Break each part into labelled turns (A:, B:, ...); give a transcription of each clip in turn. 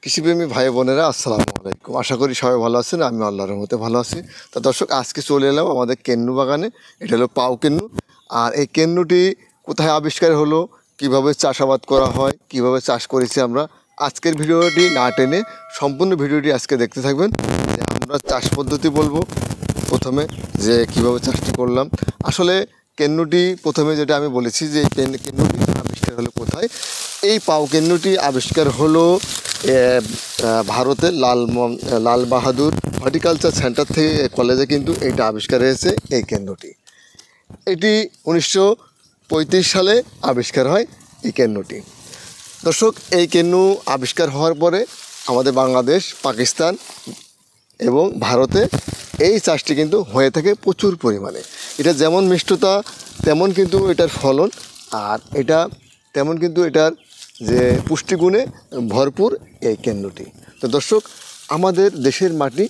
A: কৃষিপ্রেমী ভাই বোনেরা আসসালামু আলাইকুম। আশা করি সবাই ভালো আছেন, আমি আল্লাহর রহমতে ভালো আছি। তা দর্শক, আজকে চলে এলাম আমাদের কেন্নু বাগানে। এটা হলো পাও কেন্নু। আর এই কেন্নুটি কোথায় আবিষ্কার হলো, কিভাবে চাষাবাদ করা হয়, কিভাবে চাষ করেছি আমরা, আজকের ভিডিওটি না টেনে সম্পূর্ণ ভিডিওটি আজকে দেখতে থাকবেন। যে আমরা চাষ পদ্ধতি বলবো প্রথমে, যে কিভাবে চাষটি করলাম। আসলে কেন্নুটি প্রথমে যেটা আমি বলেছি যে কেন্নুটি আবিষ্কার হলো কোথায়। এই পাও কেন্নুটি আবিষ্কার হলো ভারতের লাল বাহাদুর হর্টিকালচার সেন্টার থেকে কলেজে কিন্তু এইটা আবিষ্কার হয়েছে এই কেন্দ্রটি। এটি 1935 সালে আবিষ্কার হয় এই কেন্দ্রটি। দর্শক, এই কেন্নু আবিষ্কার হওয়ার পরে আমাদের বাংলাদেশ, পাকিস্তান এবং ভারতে এই চাষটি কিন্তু হয়ে থাকে প্রচুর পরিমাণে। এটা যেমন মিষ্টতা তেমন কিন্তু এটার ফলন, আর এটা তেমন কিন্তু এটার যে পুষ্টিগুণে ভরপুর এই কেন্দ্রটি। তো দর্শক, আমাদের দেশের মাটি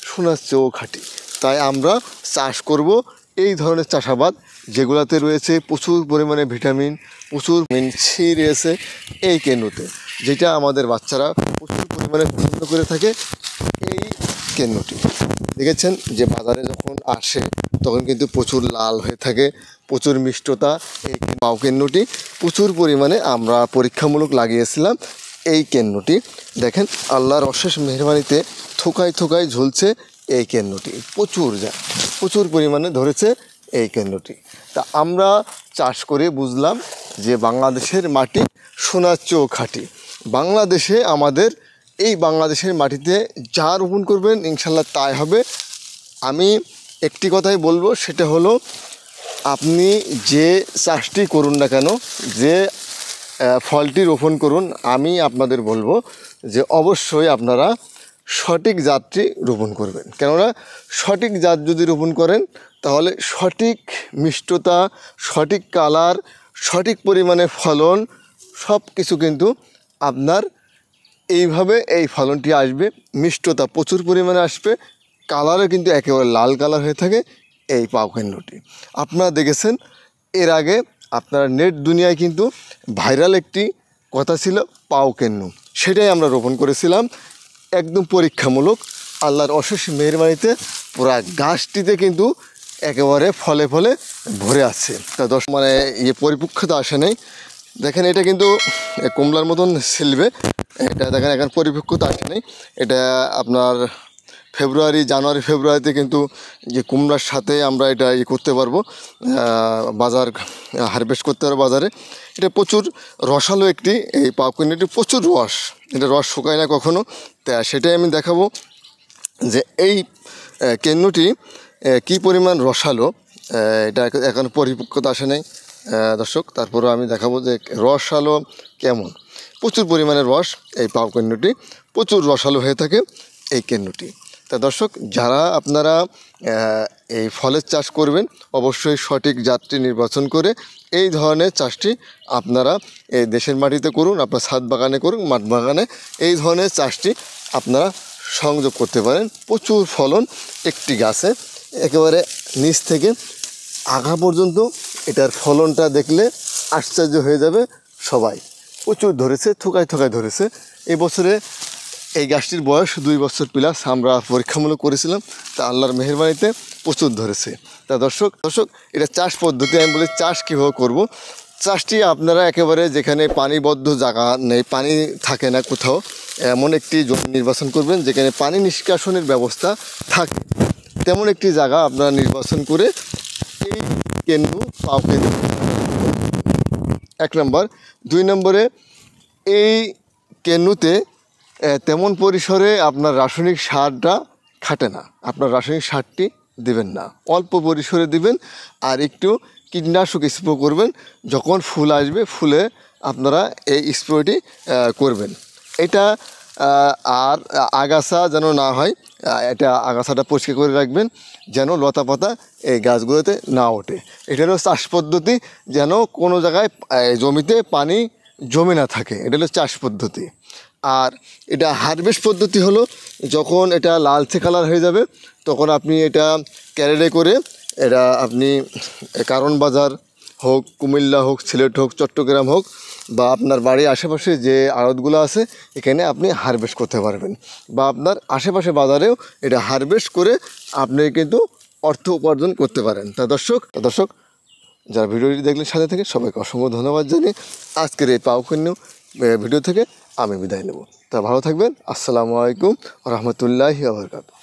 A: সোনার চেয়েও খাঁটি, তাই আমরা চাষ করব এই ধরনের চাষাবাদ যেগুলোতে রয়েছে প্রচুর পরিমাণে ভিটামিন, প্রচুর সি রয়েছে এই কেন্দ্রতে, যেটা আমাদের বাচ্চারা প্রচুর পরিমাণে পছন্দ করে থাকে। এই কেন্দ্রটি দেখেছেন যে বাজারে যখন আসে তখন কিন্তু প্রচুর লাল হয়ে থাকে, প্রচুর মিষ্টতা। এই পাও কেন্নটি প্রচুর পরিমাণে আমরা পরীক্ষামূলক লাগিয়েছিলাম। এই কেন্নটি দেখেন আল্লাহর অশেষ মেহরবানিতে থোকায় থোকায় ঝুলছে এই কেন্নটি, প্রচুর পরিমাণে ধরেছে এই কেন্দ্রটি। তা আমরা চাষ করে বুঝলাম যে বাংলাদেশের মাটি সোনার চেয়েও খাঁটি। বাংলাদেশে আমাদের এই বাংলাদেশের মাটিতে যা রোপণ করবেন ইনশাল্লাহ তাই হবে। আমি একটি কথাই বলবো, সেটা হলো আপনি যে চাষটি করুন না কেন, যে ফলটি রোপণ করুন, আমি আপনাদের বলবো যে অবশ্যই আপনারা সঠিক জাতটি রোপণ করবেন। কেননা সঠিক জাত যদি রোপণ করেন তাহলে সঠিক মিষ্টতা, সঠিক কালার, সঠিক পরিমাণে ফলন সব কিছু কিন্তু আপনার এইভাবে এই ফলনটি আসবে। মিষ্টতা প্রচুর পরিমাণে আসবে, কালারও কিন্তু একেবারে লাল কালার হয়ে থাকে এই পাও কেন্নটি। আপনারা দেখেছেন এর আগে, আপনার নেট দুনিয়ায় কিন্তু ভাইরাল একটি কথা ছিল পাও কেন্নু, সেটাই আমরা রোপণ করেছিলাম একদম পরীক্ষামূলক। আল্লাহর অশেষ মেহরবানিতে পুরা গাছটিতে কিন্তু একেবারে ফলে ফলে ভরে আছে। তা পরিপক্কতা আসে নেই। দেখেন এটা কিন্তু কমলার মতন ছিলবে, এটা দেখেন এখন পরিপক্কতা আসে নেই। এটা আপনার জানুয়ারি ফেব্রুয়ারিতে কিন্তু যে কুমড়ার সাথে আমরা এটা করতে পারবো, বাজার হারভেস্ট করতে পারবো বাজারে। এটা প্রচুর রসালো একটি এই পাও কেন্নুটি, প্রচুর রস, এটা রস শুকায় না কখনো। তা সেটাই আমি দেখাবো যে এই কেন্নুটি কী পরিমাণ রসালো। এটা এখন পরিপক্কতা আসে নাই দর্শক, তারপরেও আমি দেখাবো যে রসালো কেমন। প্রচুর পরিমাণে রস এই পাও কেন্নুটি, প্রচুর রসালো হয়ে থাকে এই কেন্নুটি। তা দর্শক, যারা আপনারা এই ফলের চাষ করবেন অবশ্যই সঠিক জাতটি নির্বাচন করে এই ধরনের চাষটি আপনারা এই দেশের মাটিতে করুন, আপনার ছাদ বাগানে করুন, মাঠ বাগানে এই ধরনের চাষটি আপনারা সংযোগ করতে পারেন। প্রচুর ফলন একটি গাছে, একেবারে নিচ থেকে আগা পর্যন্ত এটার ফলনটা দেখলে আশ্চর্য হয়ে যাবে সবাই। প্রচুর ধরেছে, থোকায় থোকায় ধরেছে। এই বছরে এই গাছটির বয়স 2 বছর প্লাস, আমরা পরীক্ষামূলক করেছিলাম, তা আল্লাহর মেহেরবানিতে প্রচুর ধরেছে। তা দর্শক, এটা চাষ পদ্ধতি। আমি বলি চাষ কীভাবে করব। চাষটি আপনারা একেবারে যেখানে পানিবদ্ধ জায়গা নেই, পানি থাকে না কোথাও, এমন একটি জমি নির্বাচন করবেন যেখানে পানি নিষ্কাশনের ব্যবস্থা থাকে, তেমন একটি জায়গা আপনারা নির্বাচন করে এই কেন্নু পাও কেন্নু 1 নম্বর। 2 নম্বরে এই কেন্নুতে তেমন পরিসরে আপনার রাসায়নিক সারটা খাটে না, আপনার রাসায়নিক সারটি দেবেন না, অল্প পরিসরে দিবেন। আর একটু কীটনাশক স্প্রে করবেন যখন ফুল আসবে, ফুলে আপনারা এই স্প্রেটি করবেন। এটা আর আগাছা যেন না হয়, এটা আগাছাটা পরিষ্কার করে রাখবেন যেন লতা পাতা এই গাছগুলোতে না ওঠে। এটারও চাষ পদ্ধতি, যেন কোনো জায়গায় জমিতে পানি জমে না থাকে, এটা হলো চাষ পদ্ধতি। আর এটা হারভেস্ট পদ্ধতি হলো যখন এটা লালচে কালার হয়ে যাবে তখন আপনি এটা ক্যারেটে করে এটা আপনি কারণ বাজার হোক, কুমিল্লা হোক, সিলেট হোক, চট্টগ্রাম হোক, বা আপনার বাড়ির আশেপাশে যে আড়তগুলো আছে এখানে আপনি হারভেস্ট করতে পারবেন, বা আপনার আশেপাশে বাজারেও এটা হারভেস্ট করে আপনি কিন্তু অর্থ উপার্জন করতে পারেন। দর্শক যারা ভিডিওটি দেখলেন সাথে থেকে সবাইকে অসংখ্য ধন্যবাদ জানিয়ে আজকের এই পাউকন্য ভিডিও থেকে আমি বিদায় নেব। তা ভালো থাকবেন। আসসালামু আলাইকুম রহমতুল্লাহি ওয়া বারাকাতুহু।